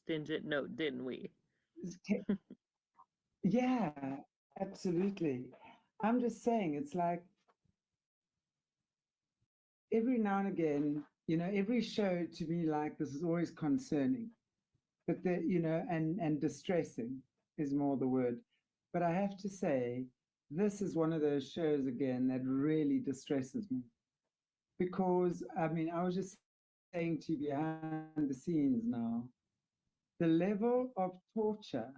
Stingent note, didn't we? Yeah, absolutely. I'm just saying, it's like every now and again, every show to me like this is always concerning, but and distressing is more the word. But I have to say, this is one of those shows again that really distresses me because, I mean, I was just saying to you behind the scenes now, the level of torture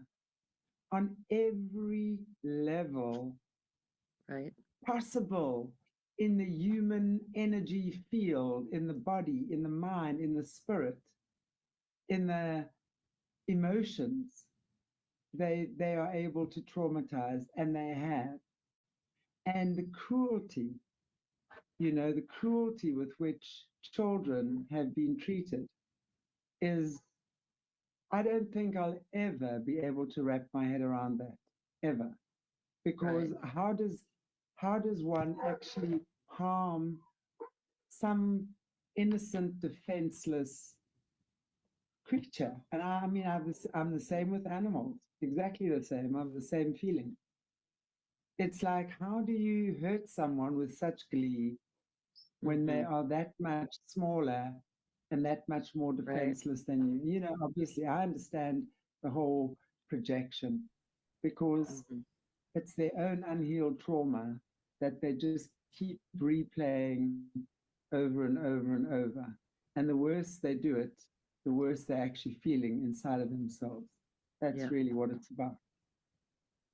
on every level Right. possible in the human energy field, in the body, in the mind, in the spirit, in the emotions, they are able to traumatize, and they have. And the cruelty, the cruelty with which children have been treated is, I don't think I'll ever be able to wrap my head around that, ever. Because Right. how does one actually harm some innocent, defenseless creature? And I mean, I'm the same with animals, exactly the same. I have the same feeling. It's like, how do you hurt someone with such glee when they Mm-hmm. are that much smaller and that much more Right. defenseless than you? Obviously, I understand the whole projection because Mm-hmm. it's their own unhealed trauma that they just keep replaying over and over and over. And the worse they do it, the worse they're actually feeling inside of themselves. That's Yeah. really what it's about.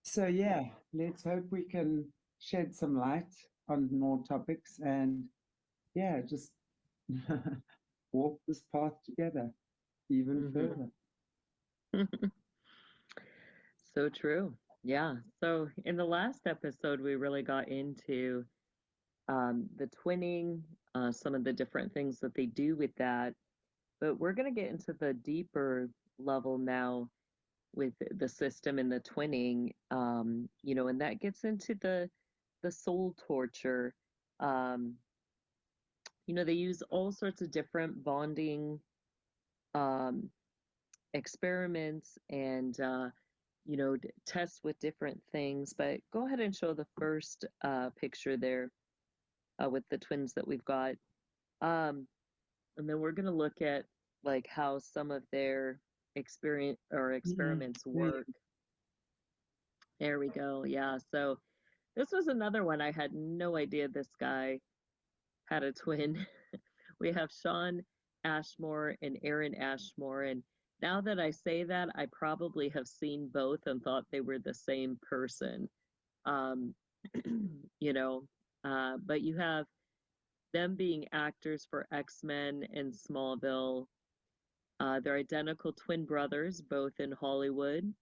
So, yeah, let's hope we can shed some light on more topics and, yeah, just walk this path together even Mm-hmm. further. So true. Yeah. So in the last episode, we really got into the twinning, some of the different things that they do with that. But we're going to get into the deeper level now with the system and the twinning, and that gets into the soul torture. Um, they use all sorts of different bonding um, experiments and test with different things. But go ahead and show the first picture there with the twins that we've got. And then we're going to look at like how some of their experience or experiments Mm. work. There we go. Yeah. So this was another one I had no idea this guy had a twin. We have Sean Ashmore and Aaron Ashmore. And now that I say that, I probably have seen both and thought they were the same person. Um, you know, but you have them being actors for X-Men and Smallville. They're identical twin brothers, both in Hollywood.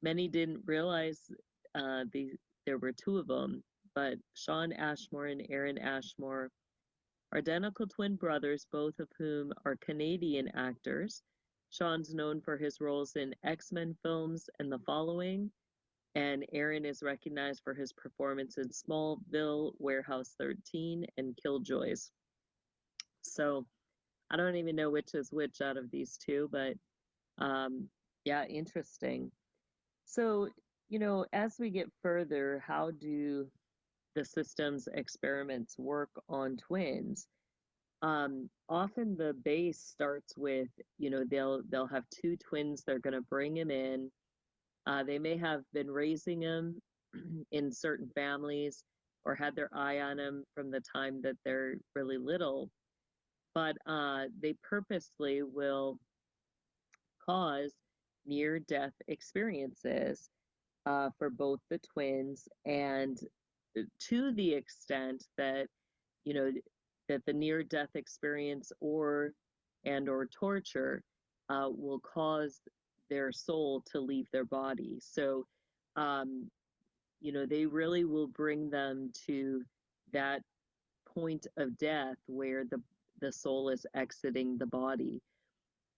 Many didn't realize there were two of them, but Sean Ashmore and Aaron Ashmore are identical twin brothers, both of whom are Canadian actors. Sean's known for his roles in X-Men films and the following, and Aaron is recognized for his performance in Smallville, Warehouse 13, and Killjoys. So I don't even know which is which out of these two, but yeah, interesting. So, as we get further, how do the system's experiments work on twins? Often the base starts with, they'll have two twins. They're going to bring him in. They may have been raising him in certain families or had their eye on him from the time that they're really little, but they purposely will cause near death experiences for both the twins, and to the extent that you know that the near death experience or torture will cause their soul to leave their body. So um, they really will bring them to that point of death where the soul is exiting the body.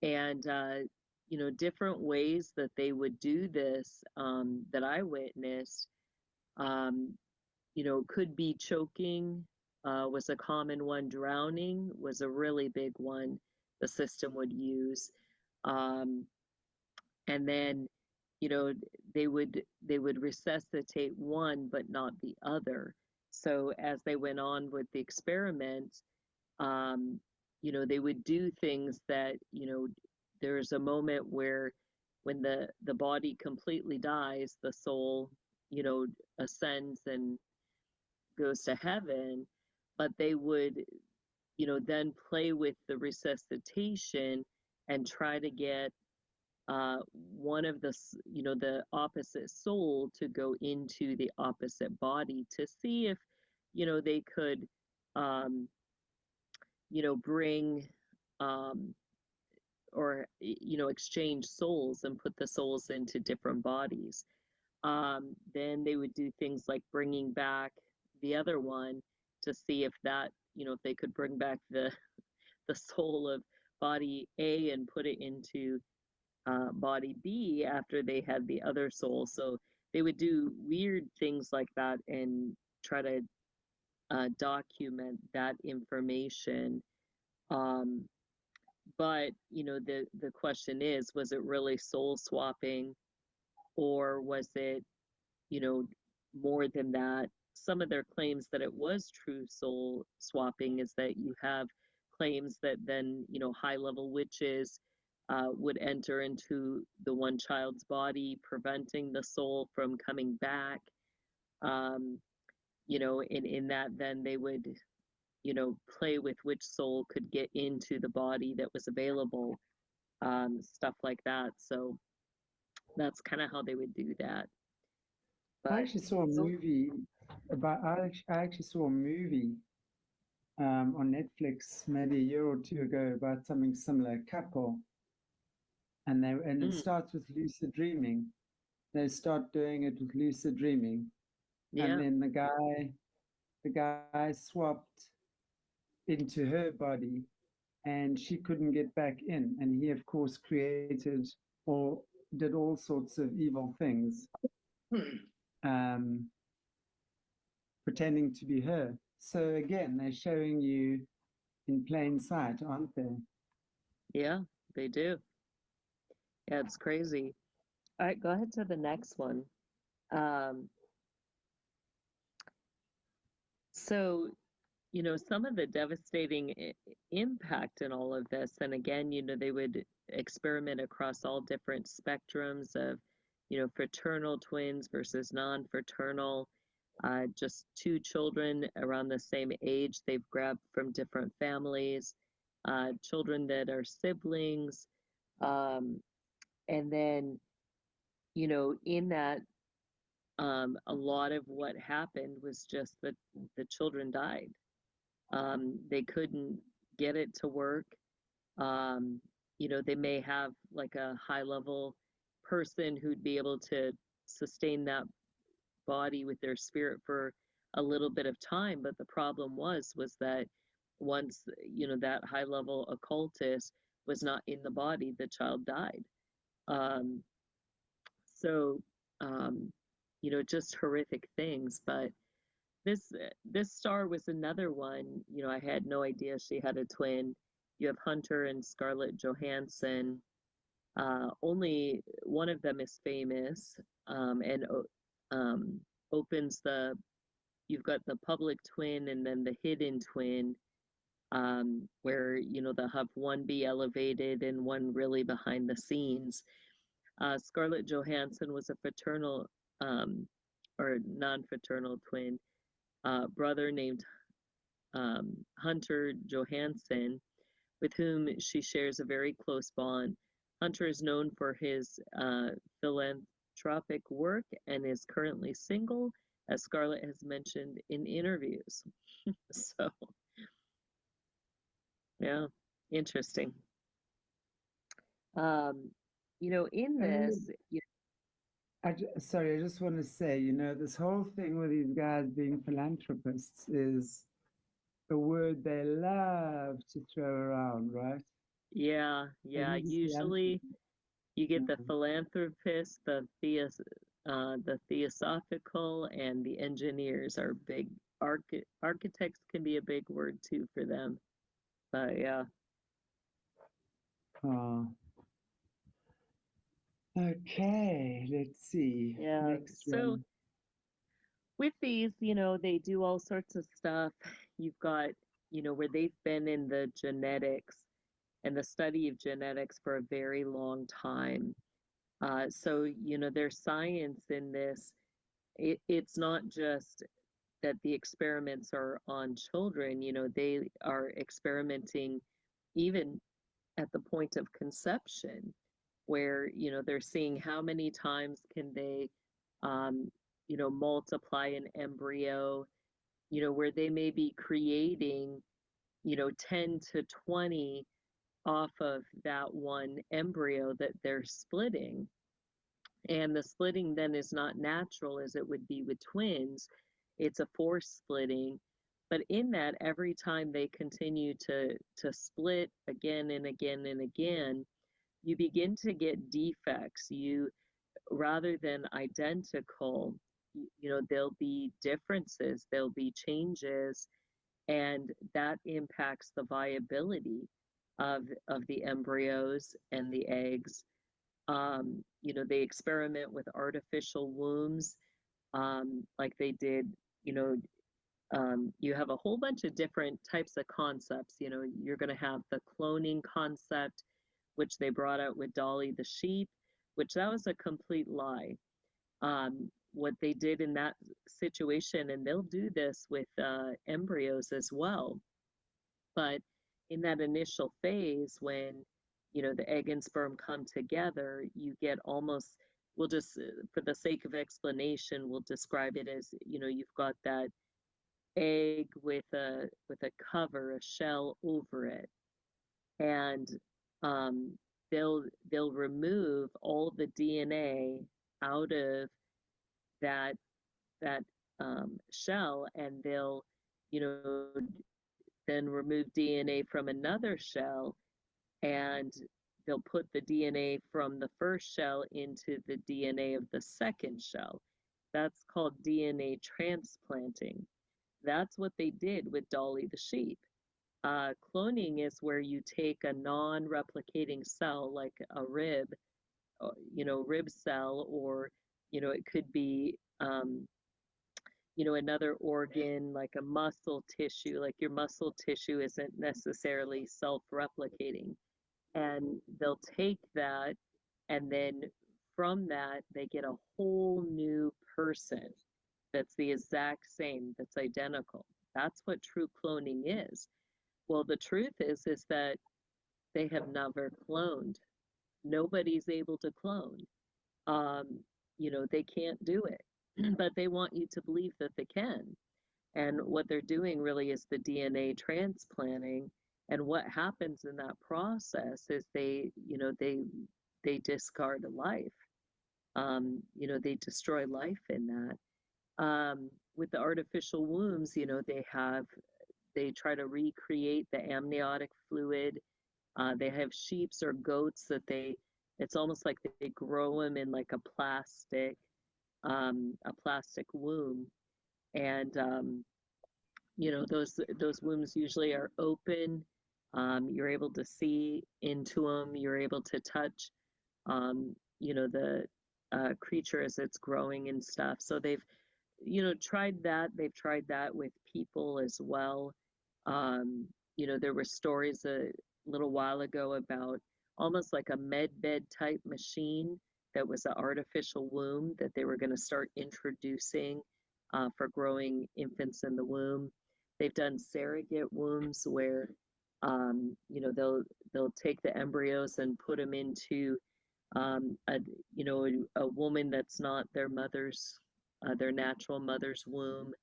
And different ways that they would do this that I witnessed. Um, could be choking, was a common one. Drowning was a really big one the system would use. Um, and then, you know, they would resuscitate one but not the other. So as they went on with the experiment, um, they would do things that, there's a moment where when the body completely dies, the soul, ascends and goes to heaven, but they would, then play with the resuscitation and try to get one of the opposite soul to go into the opposite body to see if, they could, um, bring, um, or, exchange souls and put the souls into different bodies. Then they would do things like bringing back the other one to see if that, if they could bring back the soul of body A and put it into body B after they had the other soul. So they would do weird things like that and try to document that information. Um, but the question is, was it really soul swapping, or was it you know more than that? Some of their claims that it was true soul swapping is that you have claims that then high level witches would enter into the one child's body, preventing the soul from coming back. Um, in that, then they would play with which soul could get into the body that was available, stuff like that. So that's kind of how they would do that. I But actually saw a so, movie I actually saw a movie on Netflix maybe a year or two ago about something similar, a couple, and it mm, starts with lucid dreaming. They start doing it with lucid dreaming, and yeah, then the guy swapped into her body, and she couldn't get back in, and he of course created or did all sorts of evil things, um, pretending to be her. So again, they're showing you in plain sight, aren't they? yeah, they do. Yeah, it's crazy. All right, go ahead to the next one. Um, so, some of the devastating impact in all of this, and again, they would experiment across all different spectrums of, fraternal twins versus non-fraternal, just two children around the same age they've grabbed from different families, children that are siblings, um, and then, in that, a lot of what happened was just that the children died. They couldn't get it to work. Um, they may have like a high level person who'd be able to sustain that body with their spirit for a little bit of time, but the problem was that once that high level occultist was not in the body, the child died. Um, so just horrific things. But this star was another one. I had no idea she had a twin. You have Hunter and Scarlett Johansson. Only one of them is famous, and opens the. You've got the public twin and then the hidden twin, where they'll have one be elevated and one really behind the scenes. Scarlett Johansson was a fraternal, or non-fraternal twin brother named Hunter Johansson, with whom she shares a very close bond. Hunter is known for his philanthropic work and is currently single, as Scarlett has mentioned in interviews. So, yeah, interesting. Um, in And this, sorry, I just want to say, this whole thing with these guys being philanthropists is a word they love to throw around, right? yeah, And yeah, he's a usually philanthropist. you get the Yeah. philanthropist, the The theosophical and the engineers are big. Architects can be a big word too for them. But yeah. Okay, let's see. Yeah. Next So one. with these, they do all sorts of stuff. You've got, where they've been in the genetics and the study of genetics for a very long time. So, there's science in this. It's not just that the experiments are on children, they are experimenting even at the point of conception, where, they're seeing how many times can they, um, multiply an embryo, where they may be creating, 10 to 20 off of that one embryo that they're splitting. And the splitting then is not natural as it would be with twins. It's a forced splitting. But in that, every time they continue to split again and again and again, you begin to get defects. You, rather than identical, there'll be differences, there'll be changes, and that impacts the viability of the embryos and the eggs. They experiment with artificial wombs, like they did, you know, you have a whole bunch of different types of concepts. You're going to have the cloning concept, which they brought out with Dolly the sheep, which that was a complete lie. What they did in that situation, and they'll do this with embryos as well. But in that initial phase, when the egg and sperm come together, you get almost, we'll just, for the sake of explanation, we'll describe it as, you've got that egg with a cover, a shell over it, and um, they'll remove all the DNA out of that that shell, and they'll you know then remove DNA from another shell, and they'll put the DNA from the first shell into the DNA of the second shell. That's called DNA transplanting. That's what they did with Dolly the sheep. Cloning is where you take a non-replicating cell like a rib cell, or it could be another organ like a muscle tissue. Like your muscle tissue isn't necessarily self-replicating, and they'll take that, and then from that they get a whole new person that's the exact same, that's identical. That's what true cloning is. Well, the truth is that they have never cloned. Nobody's able to clone. um, they can't do it, but they want you to believe that they can. And what they're doing really is the DNA transplanting. And what happens in that process is they discard a life. They destroy life in that. With the artificial wombs, they try to recreate the amniotic fluid. They have sheeps or goats that it's almost like they grow them in like a plastic womb. And, those wombs usually are open. You're able to see into them. You're able to touch, the creature as it's growing and stuff. So they've, tried that. They've tried that with people as well. There were stories a little while ago about almost like a med bed type machine that was an artificial womb that they were going to start introducing for growing infants in the womb. They've done surrogate wombs where, they'll take the embryos and put them into a woman that's not their natural mother's womb.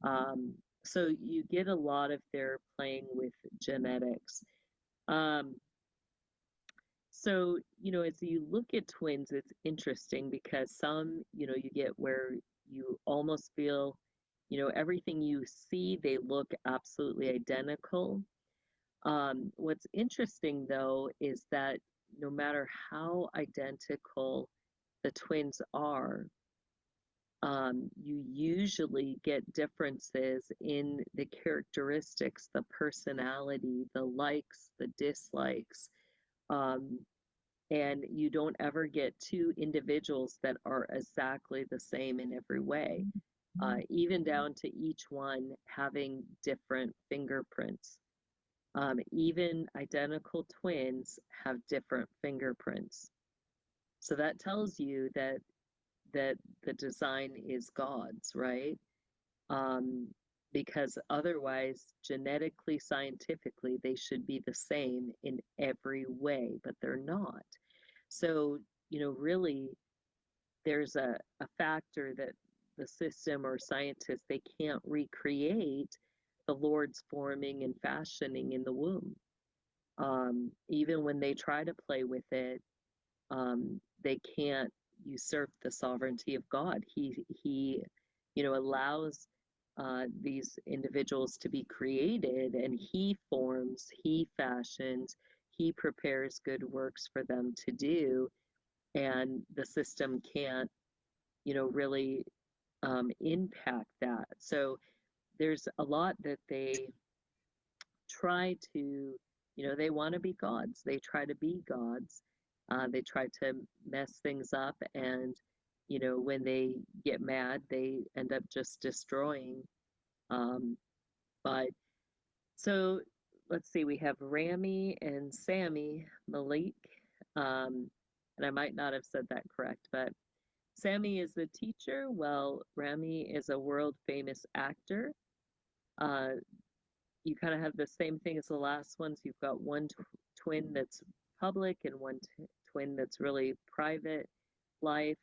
Um, so you get a lot of their playing with genetics. Um, so, as you look at twins, it's interesting because some, you get where you almost feel, everything you see, they look absolutely identical. What's interesting though is that no matter how identical the twins are, you usually get differences in the characteristics, the personality, the likes, the dislikes, um, and you don't ever get two individuals that are exactly the same in every way, even down to each one having different fingerprints. Even identical twins have different fingerprints. So that tells you that the design is God's, right? Um, because otherwise, genetically, scientifically, they should be the same in every way, but they're not. So, really, there's a factor that the system or scientists, they can't recreate the Lord's forming and fashioning in the womb. Even when they try to play with it, they can't usurp the sovereignty of God. He allows these individuals to be created, and He forms, He fashions, He prepares good works for them to do, and the system can't, really impact that. So there's a lot that they try to, they want to be gods. They try to be gods. They try to mess things up, and when they get mad, they end up just destroying. But so let's see, we have Rami and Sammy Malik, and I might not have said that correct, but Sammy is the teacher, while Rami is a world famous actor. Uh, you kind of have the same thing as the last ones. You've got one twin that's public and one twin that's really private life.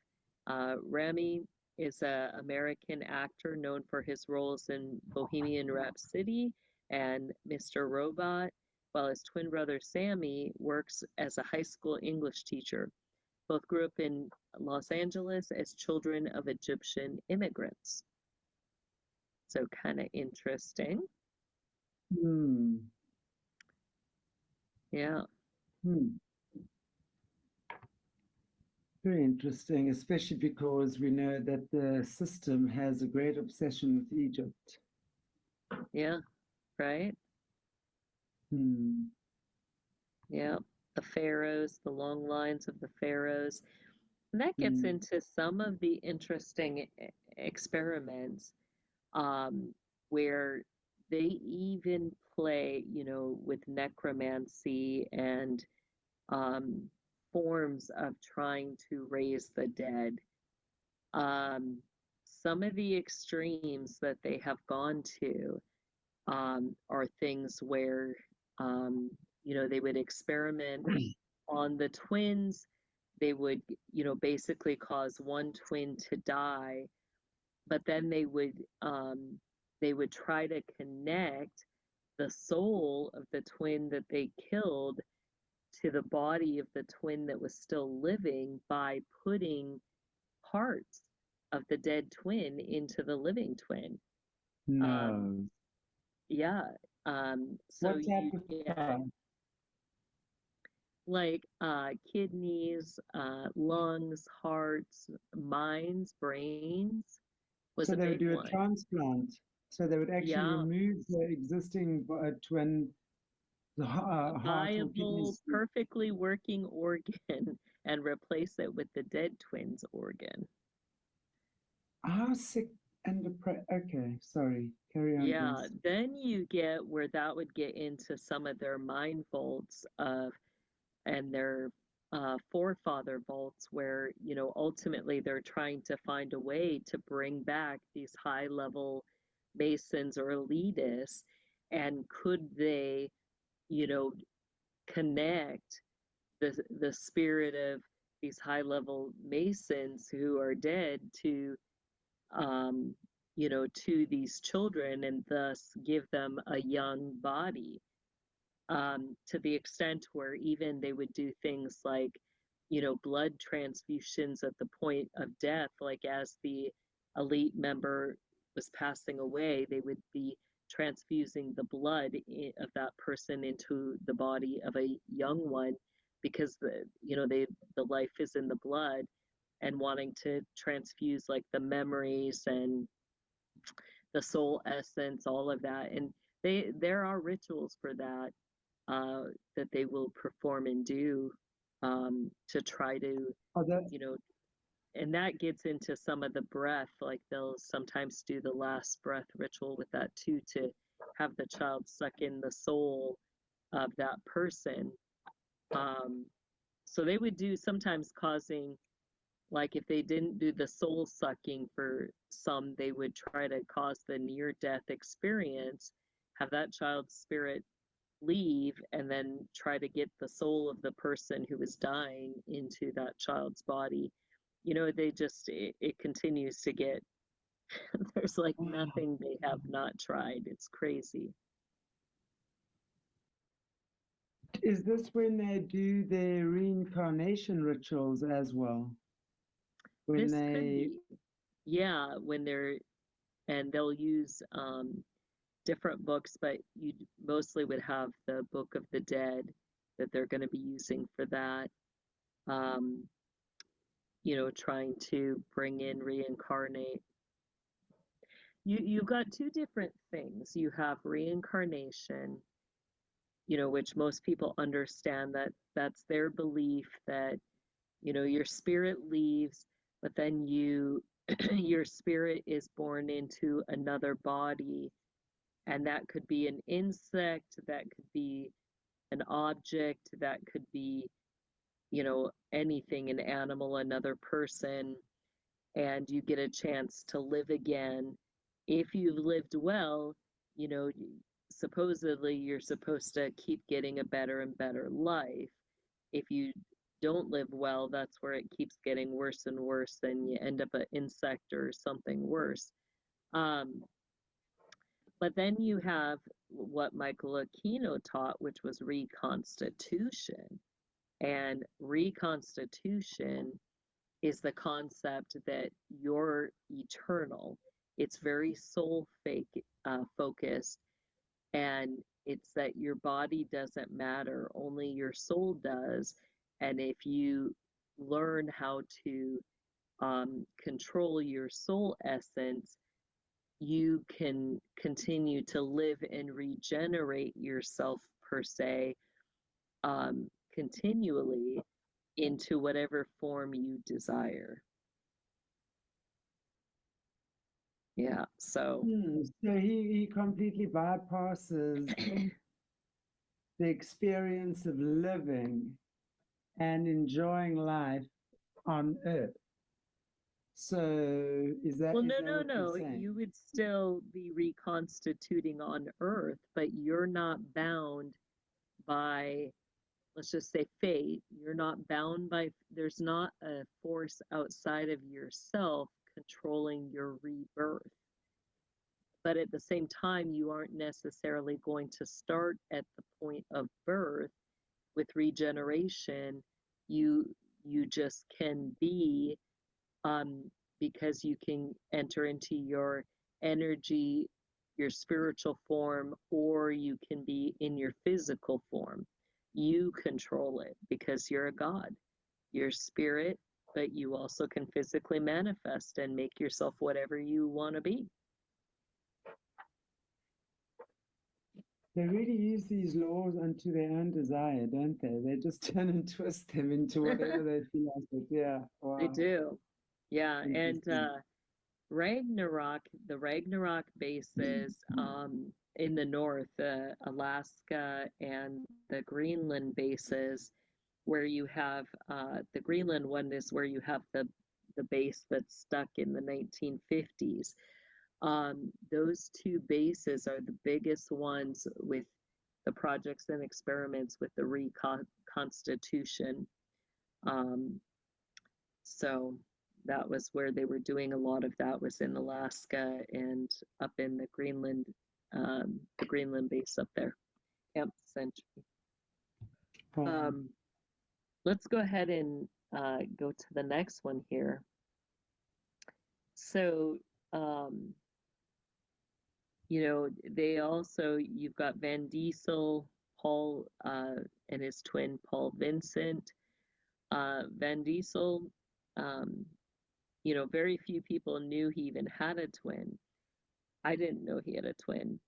Rami is an American actor known for his roles in Bohemian Rhapsody and Mr. Robot, while his twin brother Sammy works as a high school English teacher. Both grew up in Los Angeles as children of Egyptian immigrants. So kind of interesting. Hmm. Yeah. Very interesting, especially because we know that the system has a great obsession with Egypt. Yeah, right? Yeah, the pharaohs, the long lines of the pharaohs. And that gets into some of the interesting experiments, where they even play, with necromancy and forms of trying to raise the dead. Some of the extremes that they have gone to are things where, they would experiment on the twins. They would, basically cause one twin to die, but then they would try to connect the soul of the twin that they killed to the body of the twin that was still living by putting parts of the dead twin into the living twin. No. Yeah. So What type you of get like kidneys, lungs, hearts, minds, brains was So a they would big do a one. transplant. So they would actually Yeah, remove the existing twin, the a heart or viable, kidneys. perfectly working organ and replace it with the dead twin's organ. Sick and depressed. Okay, sorry. Carry on, Yeah, please. then you get where that would get into some of their mind vaults of and their forefather vaults, where ultimately they're trying to find a way to bring back these high level masons or elitists, and could they you know connect the spirit of these high level masons who are dead to um to these children, and thus give them a young body, to the extent where even they would do things like, blood transfusions at the point of death. Like as the elite member was passing away, they would be transfusing the blood of that person into the body of a young one, because the life is in the blood, and wanting to transfuse like the memories and the soul essence, all of that. And there are rituals for that that they will perform and do to try to, Oh, that, you know, and that gets into some of the breath. Like they'll sometimes do the last breath ritual with that too, to have the child suck in the soul of that person. Um, so they would do sometimes causing, like if they didn't do the soul sucking for some, they would try to cause the near death experience, have that child's spirit leave, and then try to get the soul of the person who was dying into that child's body. You know, they just, it continues to get, there's like nothing they have not tried. It's crazy. is this when they do their reincarnation rituals as well? When This could they, be, yeah, when they're, and they'll use different books, but you mostly would have the Book of the Dead that they're going to be using for that. Um, you know, trying to bring in reincarnate. You've got two different things. You have reincarnation, you know, which most people understand that that's their belief that, you know, your spirit leaves, but then you your spirit is born into another body, and that could be an insect, that could be an object, that could be, you know, anything, an animal, another person, and you get a chance to live again. If you've lived well, you know, supposedly you're supposed to keep getting a better and better life. If you don't live well, that's where it keeps getting worse and worse, and you end up an insect or something worse. Um, but then you have what Michael Aquino taught, which was reconstitution. And reconstitution is the concept that you're eternal. It's very soul focused, and it's that your body doesn't matter, only your soul does. And if you learn how to control your soul essence, you can continue to live and regenerate yourself, per se, continually into whatever form you desire. Yeah, so so he completely bypasses the experience of living and enjoying life on Earth. So well, is no, that no, what you're no. saying? You would still be reconstituting on Earth, but you're not bound by, let's just say, fate. You're not bound by, there's not a force outside of yourself controlling your rebirth. But at the same time, you aren't necessarily going to start at the point of birth with regeneration. You just can be, because you can enter into your energy, your spiritual form, or you can be in your physical form. You control it because you're a god. You're spirit, but you also can physically manifest and make yourself whatever you want to be. They really use these laws unto their own desire, don't they? They just turn and twist them into whatever they feel like it. Yeah. They Wow. do. Yeah, and Interesting. Ragnarok, the Ragnarok bases in the north, Alaska and the Greenland bases, where you have the Greenland one is where you have the base that's stuck in the 1950s. Those two bases are the biggest ones with the projects and experiments with the reconstitution. Um, so that was where they were doing a lot of that, was in Alaska and up in the Greenland base up there, Camp Century. Wow. Um, let's go ahead and go to the next one here. So, you know, they also, you've got Van Diesel, Paul, and his twin, Paul Vincent. Van Diesel you know, very few people knew he even had a twin. I didn't know he had a twin.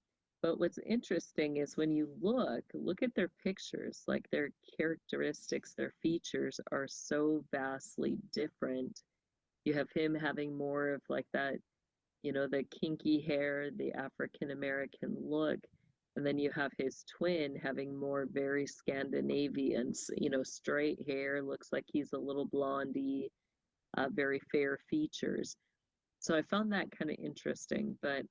But what's interesting is when you look at their pictures, like their characteristics, their features are so vastly different. You have him having more of like that, you know, the kinky hair, the African American look. And then you have his twin having more very Scandinavian, you know, straight hair, looks like he's a little blondie, very fair features. So I found that kind of interesting. But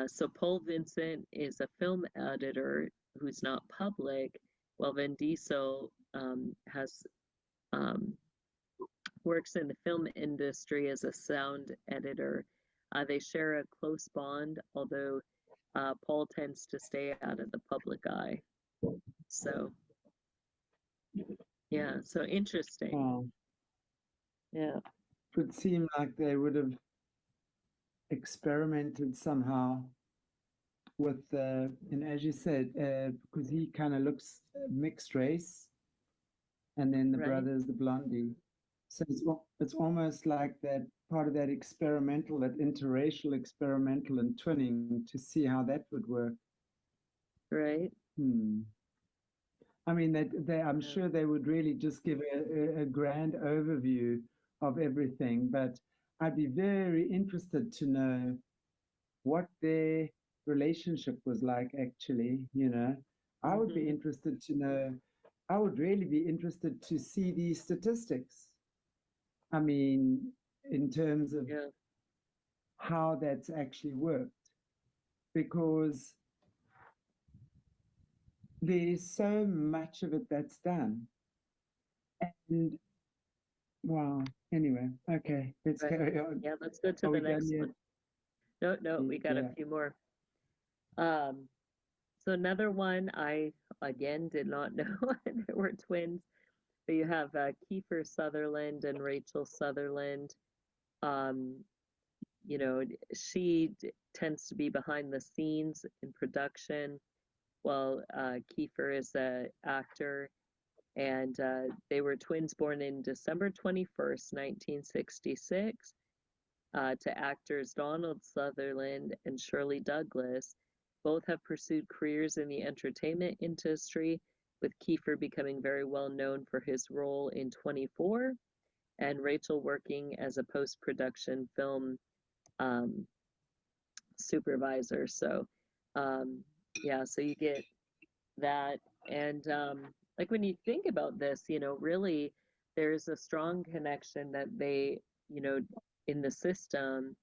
so Paul Vincent is a film editor who's not public, while Vin Diesel has um, works in the film industry as a sound editor. They share a close bond, although Paul tends to stay out of the public eye. So yeah, so interesting. Wow. Yeah. It would seem like they would have experimented somehow with, and as you said, because he kind of looks mixed race, and then the Right. brother is the blondie. So it's almost like that part of that experimental, that interracial experimental and twinning to see how that would work. Right. I mean, I'm sure they would really just give a grand overview of everything, but I'd be very interested to know what their relationship was like, actually. You know, I would be interested to know, I would really be interested to see these statistics. I mean, in terms of how that's actually worked, because there's so much of it that's done. And wow, anyway, okay, let's carry on. Yeah, let's go to Are the we next done yet? one. No, we got a few more. So another one I again did not know there were twins. But you have Kiefer Sutherland and Rachel Sutherland. Um, you know, she tends to be behind the scenes in production, while Kiefer is an actor. And they were twins born in December 21st, 1966, to actors Donald Sutherland and Shirley Douglas. Both have pursued careers in the entertainment industry, with Kiefer becoming very well known for his role in 24 and Rachel working as a post-production film supervisor. So yeah, so you get that. And like when you think about this, you know, really there's a strong connection that they, you know, in the system,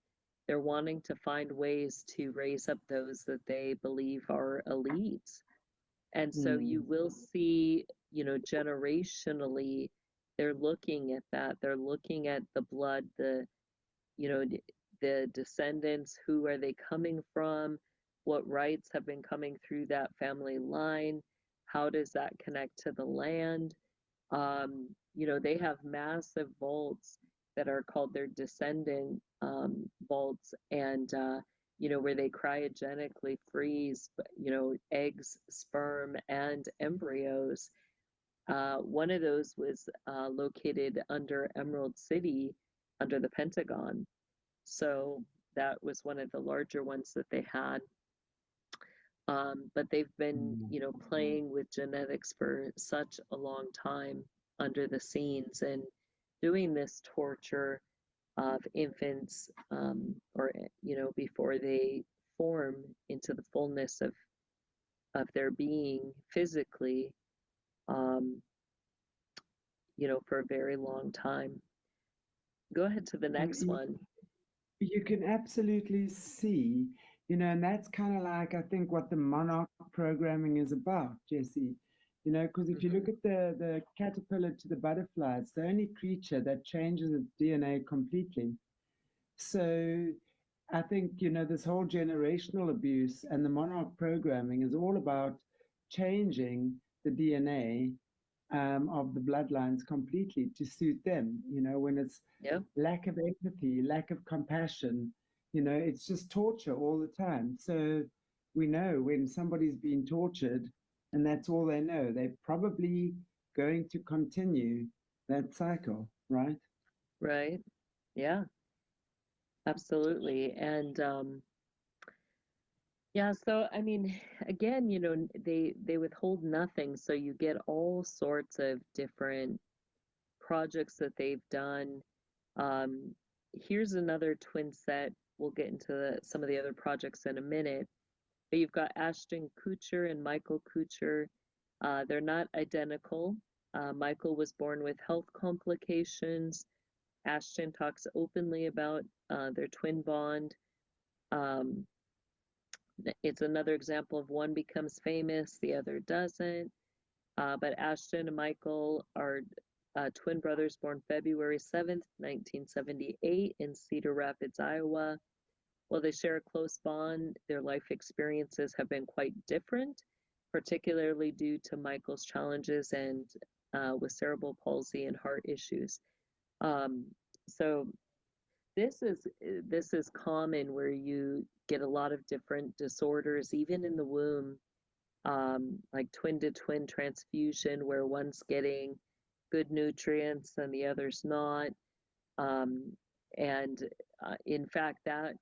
they're wanting to find ways to raise up those that they believe are elites. And so you will see, you know, generationally, they're looking at that. They're looking at the blood, the, you know, the descendants, who are they coming from? What rights have been coming through that family line? How does that connect to the land? You know, they have massive vaults that are called their descendant vaults, and you know, where they cryogenically freeze, you know, eggs, sperm, and embryos. One of those was located under Emerald City, under the Pentagon. So that was one of the larger ones that they had. But they've been, you know, playing with genetics for such a long time under the scenes and doing this torture of infants, or, you know, before they form into the fullness of their being physically, um, you know, for a very long time. Go ahead to the next one. You can absolutely see, you know, and that's kind of like, I think, what the monarch programming is about, Jessie. You know, because if you look at the caterpillar to the butterfly, it's the only creature that changes its DNA completely. So I think, you know, this whole generational abuse and the monarch programming is all about changing the DNA of the bloodlines completely to suit them. You know, when it's lack of empathy, lack of compassion, you know, it's just torture all the time. So we know when somebody's being tortured and that's all they know, they're probably going to continue that cycle, right? Right. Yeah, absolutely. And yeah, so I mean, again, they withhold nothing, so you get all sorts of different projects that they've done. Um, Here's another twin set. We'll get into some of the other projects in a minute. But you've got Ashton Kutcher and Michael Kutcher. They're not identical. Michael was born with health complications. Ashton talks openly about their twin bond. Um, it's another example of one becomes famous, the other doesn't. But Ashton and Michael are twin brothers born February 7th, 1978, in Cedar Rapids, Iowa. While they share a close bond, their life experiences have been quite different, particularly due to Michael's challenges and with cerebral palsy and heart issues. Um, so this is common where you get a lot of different disorders, even in the womb, like twin to twin transfusion, where one's getting good nutrients and the other's not. Um, and in fact, that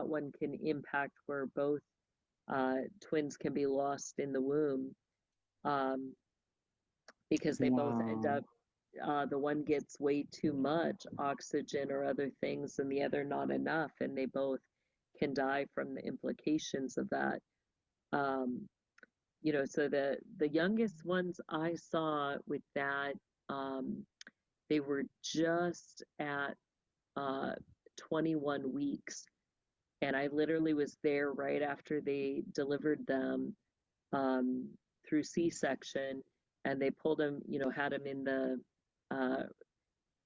one can impact where both twins can be lost in the womb, um, because they both end Wow. up, the one gets way too much oxygen or other things, and the other not enough, and they both can die from the implications of that. Um, so the youngest ones I saw with that, um, they were just at uh, 21 weeks, and I literally was there right after they delivered them, um, through C-section, and they pulled him, had him in uh,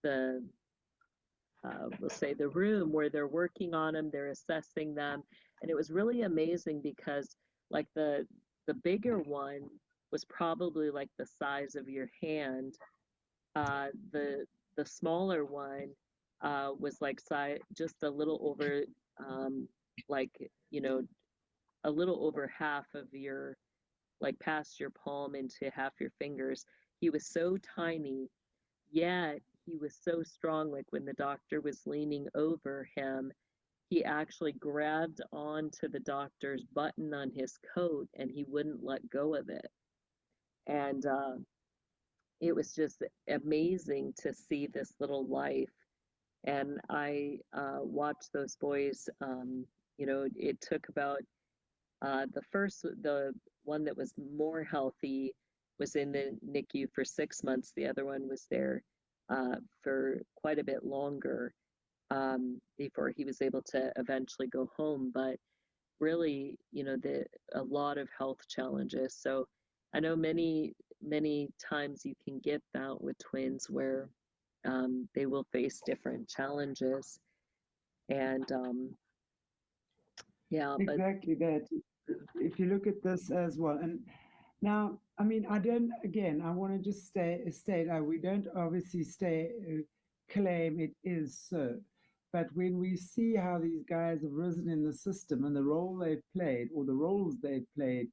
the we'll say the room where they're working on them, they're assessing them, and it was really amazing because like the bigger one was probably like the size of your hand. The smaller one was like just a little over, like you know a little over half of your, like past your palm into half your fingers. He was so tiny, yet he was so strong. Like when the doctor was leaning over him, he actually grabbed onto the doctor's button on his coat and he wouldn't let go of it. And it was just amazing to see this little life. And I watched those boys. It took about the one that was more healthy was in the NICU for 6 months. The other one was there for quite a bit longer, before he was able to eventually go home. But really, a lot of health challenges. So I know many times you can get that with twins where they will face different challenges. And yeah, but Exactly that. If you look at this as well, and now, I mean, I don't. Again, I want to just state. We don't obviously claim it is so, but when we see how these guys have risen in the system and the role they've played, or the roles they've played,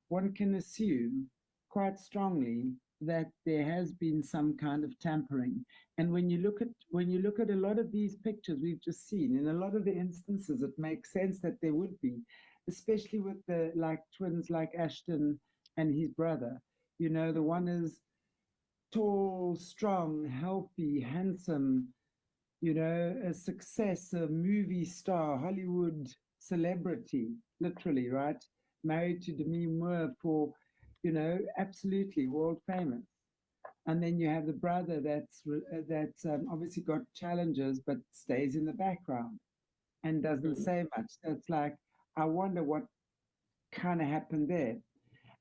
one can assume quite strongly that there has been some kind of tampering. And when you look at a lot of these pictures we've just seen, in a lot of the instances, it makes sense that there would be, especially with the like twins like Ashton and his brother. The one is tall, strong, healthy, handsome, a success, a movie star, Hollywood celebrity, literally, right? Married to Demi Moore for, absolutely world famous. And then you have the brother that's obviously got challenges, but stays in the background and doesn't mhm, say much. So it's like, I wonder what kind of happened there.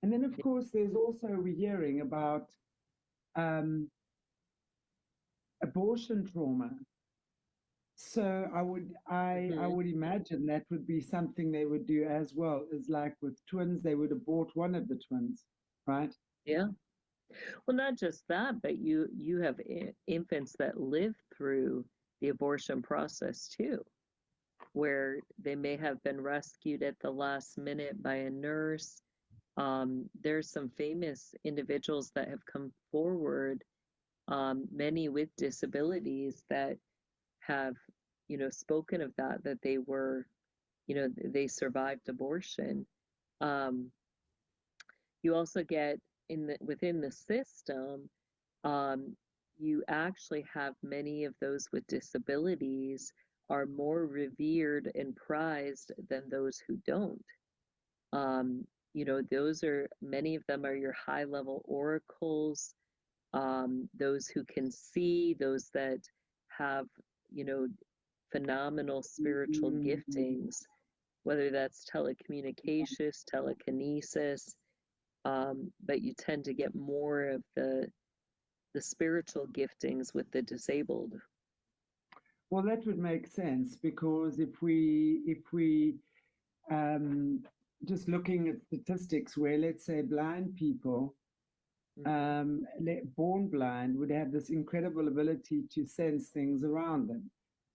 And then, of course, there's also we're hearing about um, abortion trauma. So I mhm, would imagine that would be something they would do as well, as like with twins, they would abort one of the twins, right? yeah. Well, not just that, but you have infants that live through the abortion process too, where they may have been rescued at the last minute by a nurse. There's some famous individuals that have come forward, many with disabilities that have, spoken of that they were, they survived abortion. Um, you also get within the system, um, you actually have many of those with disabilities are more revered and prized than those who don't. Um, those are many of them are your high level oracles, those who can see, those that have, you know, phenomenal spiritual giftings, whether that's telecommunications, telekinesis, but you tend to get more of the spiritual giftings with the disabled. Well, that would make sense because if we um, just looking at statistics where, let's say, blind people, born blind, would have this incredible ability to sense things around them.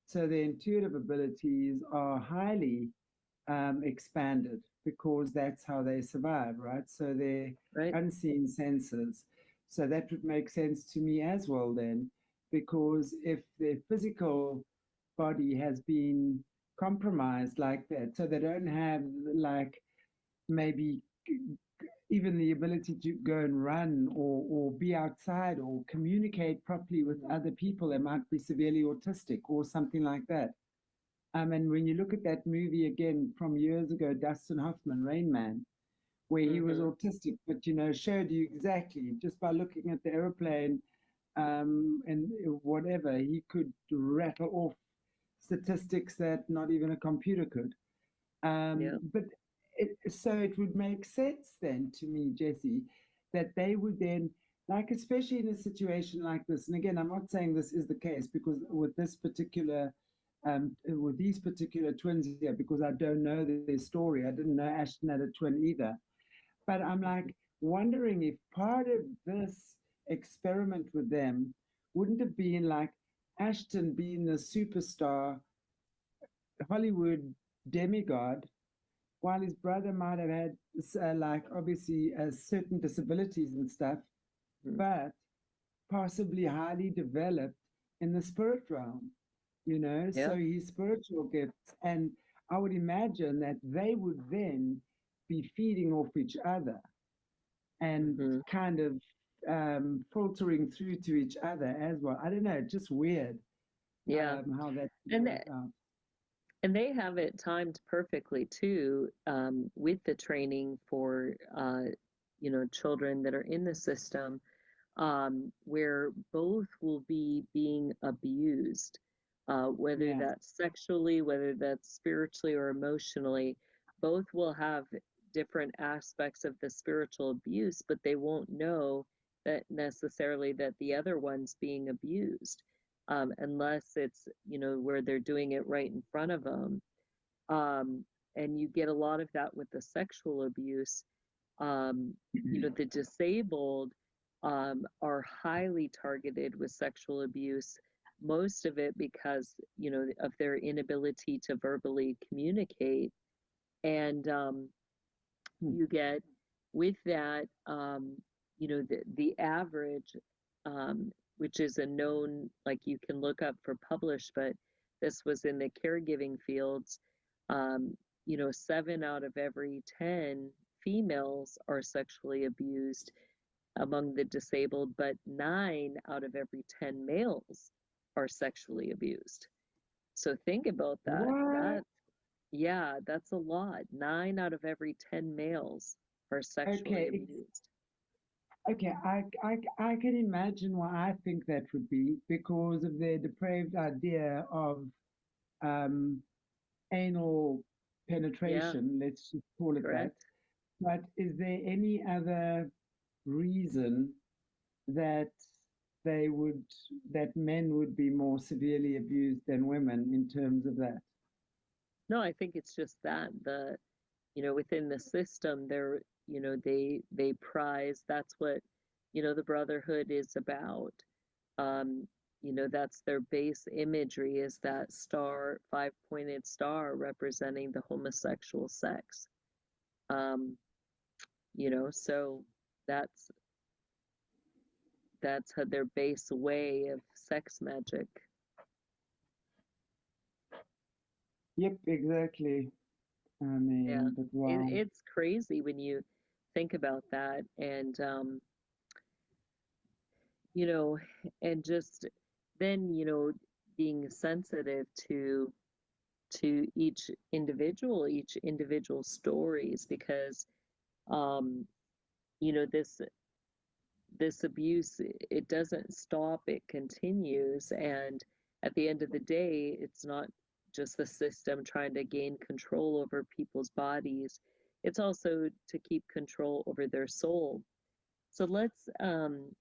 So their intuitive abilities are highly expanded because that's how they survive, right? So they're Right? unseen senses. So that would make sense to me as well, then, because if their physical body has been compromised like that, so they don't have, like, maybe even the ability to go and run or be outside or communicate properly with other people, they might be severely autistic or something like that. And when you look at that movie again from years ago, Dustin Hoffman, Rain Man, where he was autistic, but showed you exactly just by looking at the airplane, and whatever, he could rattle off statistics that not even a computer could. Yeah. But so it would make sense then to me, Jessie, that they would then, like, especially in a situation like this, and again, I'm not saying this is the case because with this particular, with these particular twins here, because I don't know their story. I didn't know Ashton had a twin either. But I'm like wondering if part of this experiment with them wouldn't have been like Ashton being the superstar Hollywood demigod, while his brother might have had, like, obviously certain disabilities and stuff, but possibly highly developed in the spirit realm. Yeah. So his spiritual gifts. And I would imagine that they would then be feeding off each other and kind of filtering through to each other as well. I don't know, just weird Yeah. how that And works out. and they have it timed perfectly too, with the training for children that are in the system, where both will be being abused, whether Yeah. that's sexually, whether that's spiritually or emotionally. Both will have different aspects of the spiritual abuse, but they won't know that necessarily that the other one's being abused, unless it's, where they're doing it right in front of them. Um, and you get a lot of that with the sexual abuse. The disabled are highly targeted with sexual abuse, most of it because, of their inability to verbally communicate. And you get with that, the average, which is a known, like you can look up for published, but this was in the caregiving fields. 7 out of every 10 females are sexually abused among the disabled, but 9 out of every 10 males are sexually abused. So think about that. What? Yeah, that's a lot. 9 out of every 10 males are sexually Okay. abused. Okay, I can imagine why I think that would be because of their depraved idea of um, anal Yeah, penetration, let's just call it that. correct. But is there any other reason that they would, that men would be more severely abused than women in terms of that? No, I think it's just that within the system, they prize, that's what, the brotherhood is about. Um, that's their base imagery, is that star, 5-pointed star representing the homosexual sex. So that's that's their base way of sex magic. Yep, exactly. I Yeah, mean, but wow. it's crazy when you think about that, and you know, and just then, being sensitive to each individual stories, because um, this abuse, it doesn't stop, it continues, and at the end of the day, it's not just the system trying to gain control over people's bodies, it's also to keep control over their soul. So let's,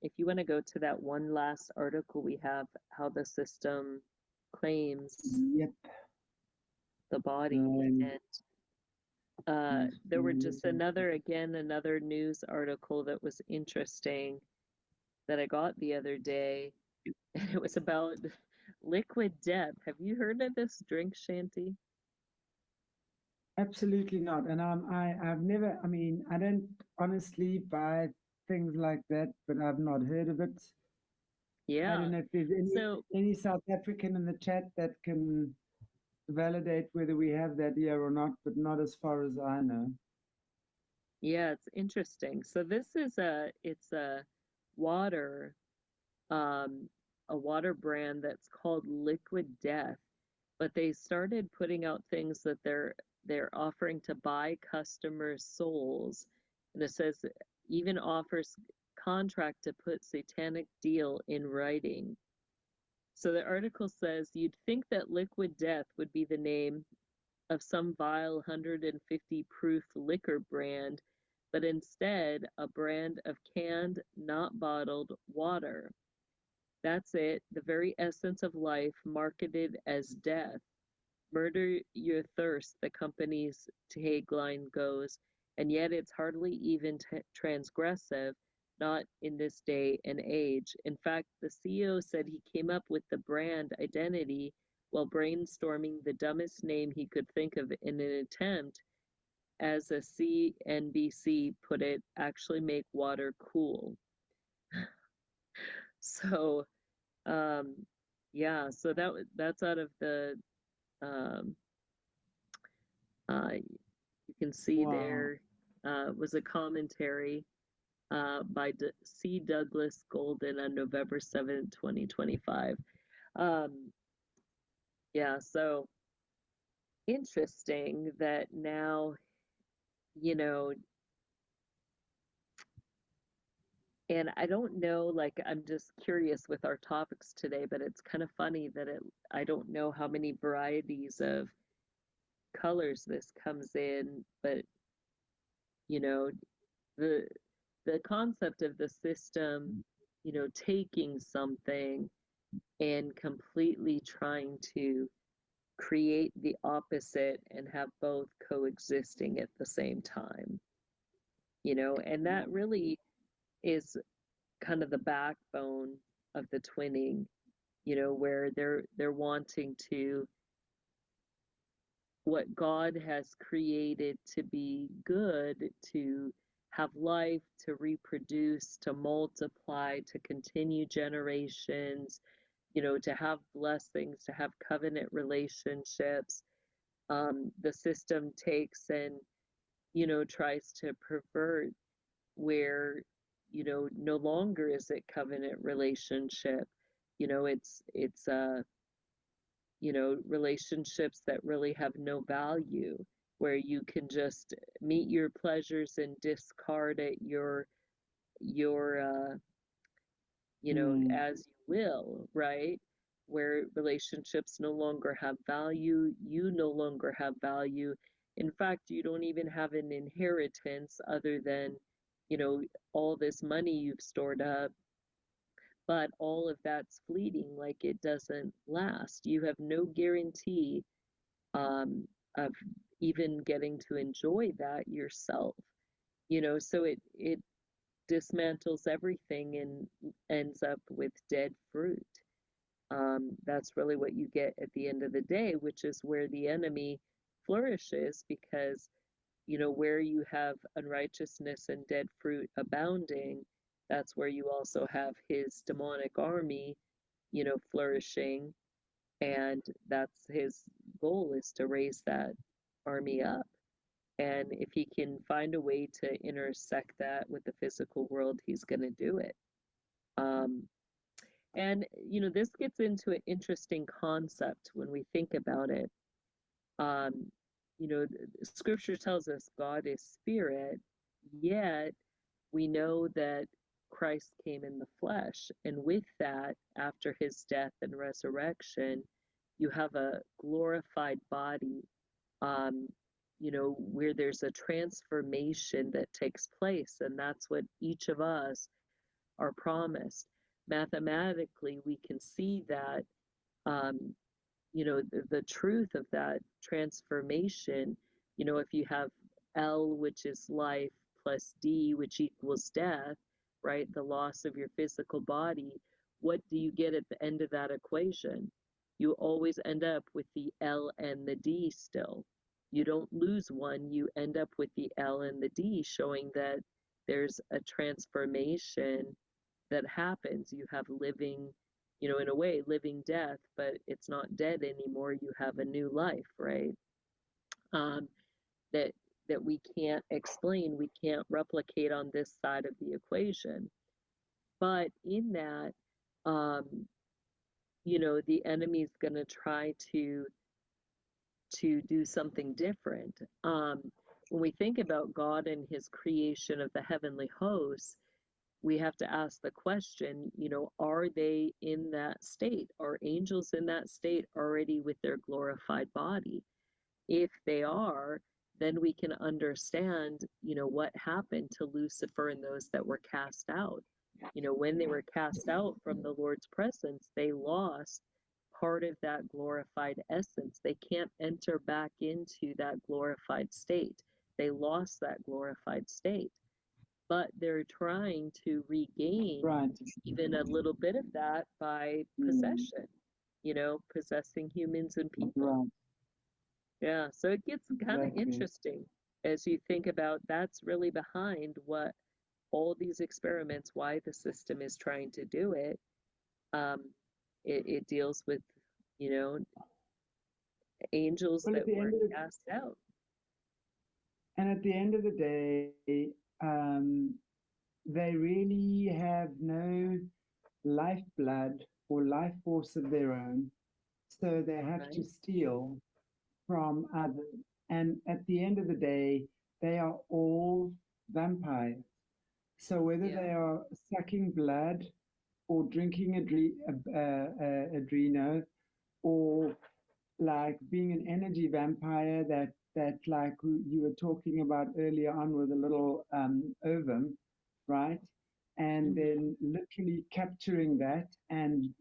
if you want to go to that one last article we have, how the system claims Yep. the body. Um, And yes, there were just another news article that was interesting that I got the other day, and it was about liquid death. Have you heard of this drink, Chanti? absolutely not. And I've never, I mean, I don't honestly buy things like that, but I've not heard of it. I Yeah. don't know if there's So, any South African in the chat that can validate whether we have that here or not, but not as far as I know. yeah, it's interesting. So this is it's water, um, a water brand that's called Liquid Death, but they started putting out things that they're offering to buy customers' souls, and it says even offers contract to put satanic deal in writing. So the article says you'd think that Liquid Death would be the name of some vile 150 proof liquor brand, but instead a brand of canned, not bottled water. That's it, the very essence of life marketed as death. Murder your thirst, the company's tagline goes, and yet it's hardly even transgressive, not in this day and age. In fact, the CEO said he came up with the brand identity while brainstorming the dumbest name he could think of in an attempt, as a CNBC put it, actually make water cool. So, um, yeah, so that's out of the um, you can see Wow. there was a commentary by C. Douglas Golden on November 7th, 2025. Um, yeah, so interesting that now, you know, and I don't know, like, I'm just curious with our topics today, but it's kind of funny that I don't know how many varieties of colors this comes in, but, you know, the the concept of the system, taking something and completely trying to create the opposite and have both coexisting at the same time, and that really is kind of the backbone of the twinning, where they're wanting to what God has created to be good, to have life, to reproduce, to multiply, to continue generations, to have blessings, to have covenant relationships. The system takes and, tries to pervert where, no longer is it covenant relationship. It's relationships that really have no value, where you can just meet your pleasures and discard at your Hmm. as you will, right? Where relationships no longer have value, you no longer have value. In fact, you don't even have an inheritance other than, you know, all this money you've stored up, but all of that's fleeting, like it doesn't last. You have no guarantee of even getting to enjoy that yourself. So it dismantles everything and ends up with dead fruit. That's really what you get at the end of the day, which is where the enemy flourishes, because where you have unrighteousness and dead fruit abounding, that's where you also have his demonic army, flourishing, and that's his goal, is to raise that army up. And if he can find a way to intersect that with the physical world, he's going to do it. Um, and, this gets into an interesting concept when we think about it. Um, Scripture tells us God is spirit, yet we know that Christ came in the flesh. And with that, after his death and resurrection, you have a glorified body, where there's a transformation that takes place. And that's what each of us are promised. Mathematically, we can see that, um, the truth of that transformation. If you have L, which is life, plus D, which equals death, right? The loss of your physical body, what do you get at the end of that equation? You always end up with the L and the D still. You don't lose one, you end up with the L and the D, showing that there's a transformation that happens. You have living, in a way, living death, but it's not dead anymore. You have a new life, right? Um, that that we can't explain, we can't replicate on this side of the equation. But in that, um, the enemy's going to try to do something different. When we think about God and his creation of the heavenly hosts, we have to ask the question, are they in that state? Are angels in that state already with their glorified body? If they are, then we can understand, what happened to Lucifer and those that were cast out. When they were cast out from the Lord's presence, they lost part of that glorified essence. They can't enter back into that glorified state. They lost that glorified state, but they're trying to regain even a little bit of that by possession, possessing humans and people. Yeah, so it gets kind of interesting as you think about that's really behind what all these experiments, why the system is trying to do it. Um, it deals with, angels that were cast out. And at the end of the day, they really have no lifeblood or life force of their own. So they have to steal from others. And at the end of the day, they are all vampires. So whether they are sucking blood or drinking adreno, or like being an energy vampire that like you were talking about earlier on with a little ovum, right? And then literally capturing that and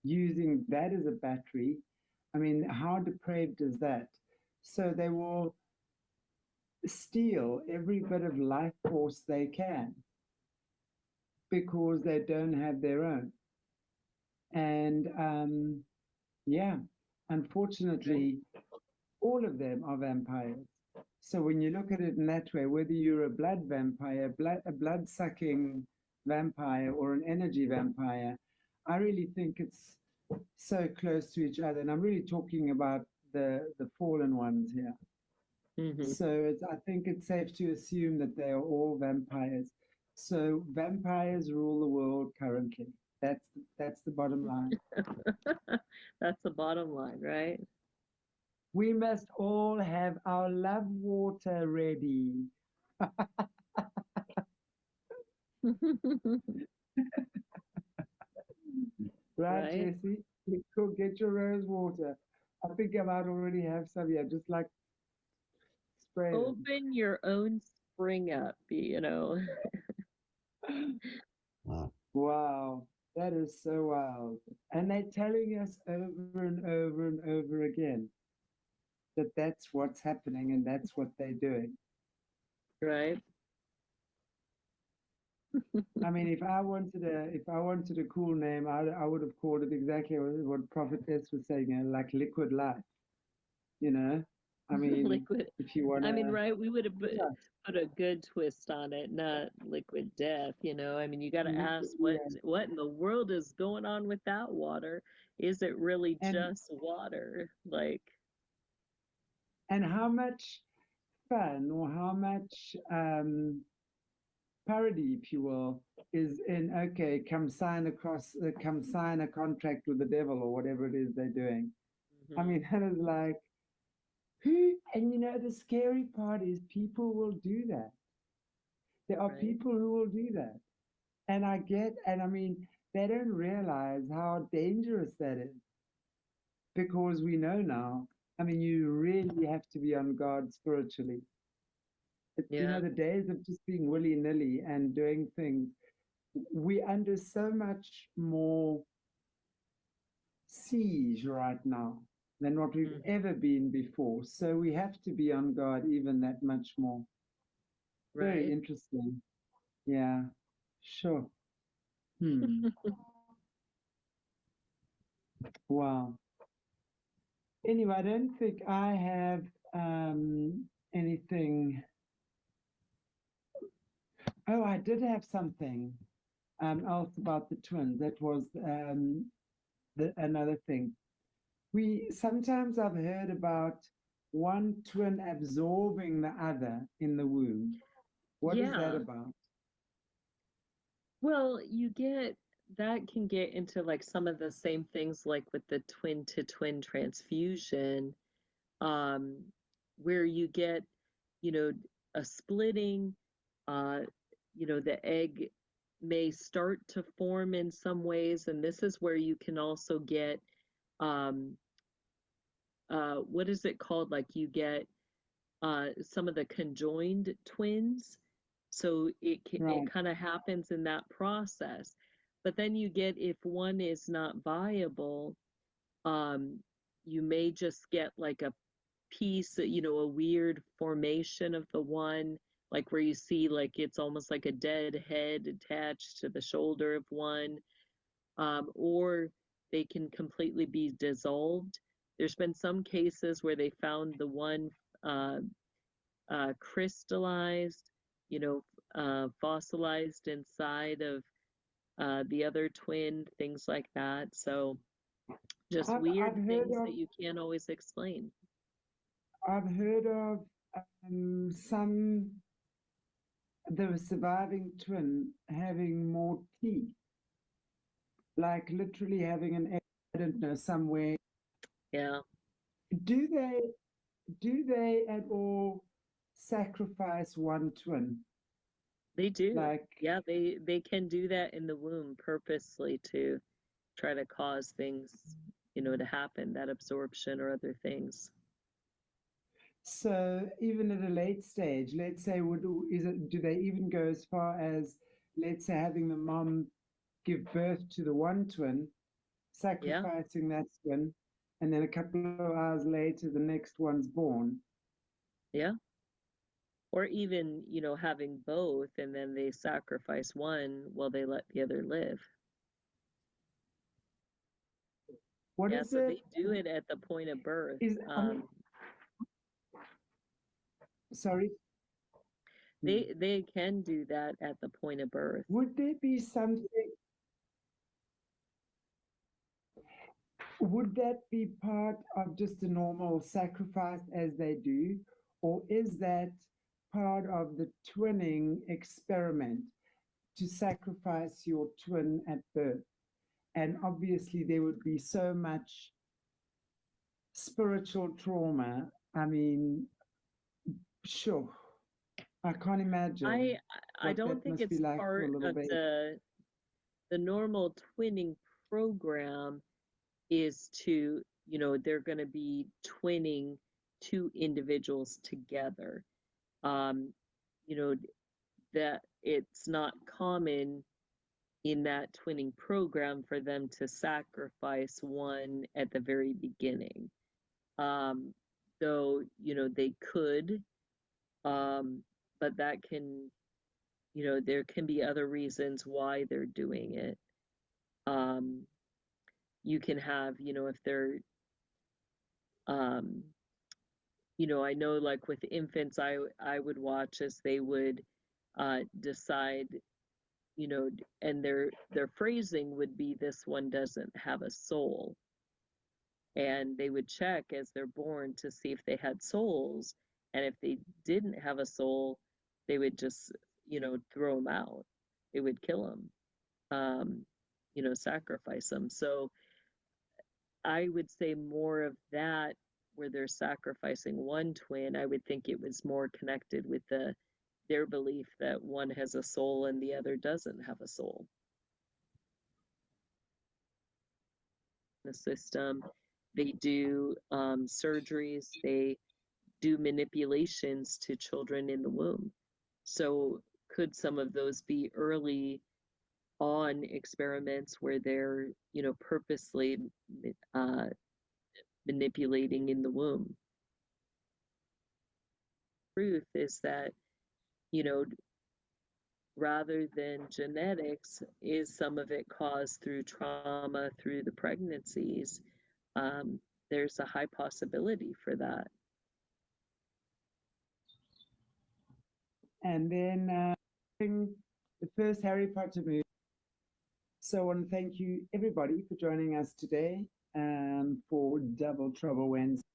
using that as a battery. I mean, how depraved is that? So they will steal every bit of life force they can because they don't have their own. And yeah, unfortunately, all of them are vampires. So when you look at it in that way, whether you're a blood vampire, a blood-sucking vampire, or an energy vampire, I really think it's so close to each other. And I'm really talking about the fallen ones here. So I think it's safe to assume that they are all vampires. So vampires rule the world currently. That's the bottom line. That's the bottom line, right? We must all have our love water ready. Right, Jessie? Go get your rose water. I think I might already have some here, just like spray them. Open your own spring up, Wow, that is so wild. And they're telling us over and over and over again that that's what's happening and that's what they're doing. Right. I mean, if I wanted a cool name, I would have called it exactly what Prophet S was saying, like liquid life, you know. I mean, Liquid. if you want I mean, to, right? We would have yeah, put a good twist on it, not liquid death, you know? I mean, you got to ask yeah. what in the world is going on with that water? Is it really And just water? Like, how much fun or how much parody, if you will, is in, okay, come sign a contract with the devil or whatever it is they're doing. I mhm, mean, that is like, who, and you know, the scary part is people will do that. There are right? people who will do that. And I mean, they don't realize how dangerous that is because we know now. I mean, you really have to be on guard spiritually. You know, Yeah. the days of just being willy nilly and doing things, we're under so much more siege right now than what we've Mhm, ever been before. So we have to be on guard even that much more. Very right. interesting. Yeah, sure. Hmm. Wow. Anyway, I don't think I have anything. Oh, I did have something else about the twins. That was another thing. We sometimes I've heard about one twin absorbing the other in the womb. What is that Yeah. about? Well, you get that can get into like some of the same things like with the twin to twin transfusion, um, where you get, you know, a splitting, uh, the egg may start to form in some ways, and this is where you can also get, um, what is it called? Like you get some of the conjoined twins. So it Right. kind of happens in that process. But then you get if one is not viable, um, you may just get like a piece, a weird formation of the one, like where you see like it's almost like a dead head attached to the shoulder of one, or they can completely be dissolved. There's been some cases where they found the one uh, crystallized, fossilized inside of the other twin, things like that. So just I've weird heard things of that you can't always explain. I've heard of some the surviving twin having more teeth, like literally having an I don't know somewhere. Yeah, Do they at all sacrifice one twin? they do. Like, Yeah, they can do that in the womb purposely to try to cause things, to happen, that absorption or other things. so even at a late stage, let's say, do they even go as far as, let's say, having the mom give birth to the one twin, Yeah, sacrificing that twin, and then a couple of hours later, the next one's born? yeah. Or even, having both and then they sacrifice one while they let the other live. What Yeah, is so it? they do it at the point of birth. Is sorry. Hmm. They can do that at the point of birth. Would there be something? Would that be part of just a normal sacrifice as they do, or is that part of the twinning experiment to sacrifice your twin at birth? And obviously, there would be so much spiritual trauma. I mean, sure, I can't imagine I I what don't that think must be it's like for a part little of baby. the normal twinning program is to, they're going to be twinning two individuals together. Um, you know, that it's not common in that twinning program for them to sacrifice one at the very beginning. Um, though, they could, um, but that can, there can be other reasons why they're doing it. Um, you can have, if they're um, you know, I know like with infants, I would watch as they would decide, you know, and their phrasing would be, this one doesn't have a soul. And they would check as they're born to see if they had souls, and if they didn't have a soul, they would just, you know, throw them out. They would kill them, you know, sacrifice them. So I would say more of that, where they're sacrificing one twin. I would think it was more connected with their belief that one has a soul and the other doesn't have a soul. The system, they do surgeries, they do manipulations to children in the womb. So could some of those be early on experiments where they're, you know, purposely uh, manipulating in the womb? Truth is that, you know, rather than genetics, is some of it caused through trauma through the pregnancies? There's a high possibility for that. And then the first Harry Potter movie. So I want to thank you, everybody, for joining us today for Double Trouble Wednesday.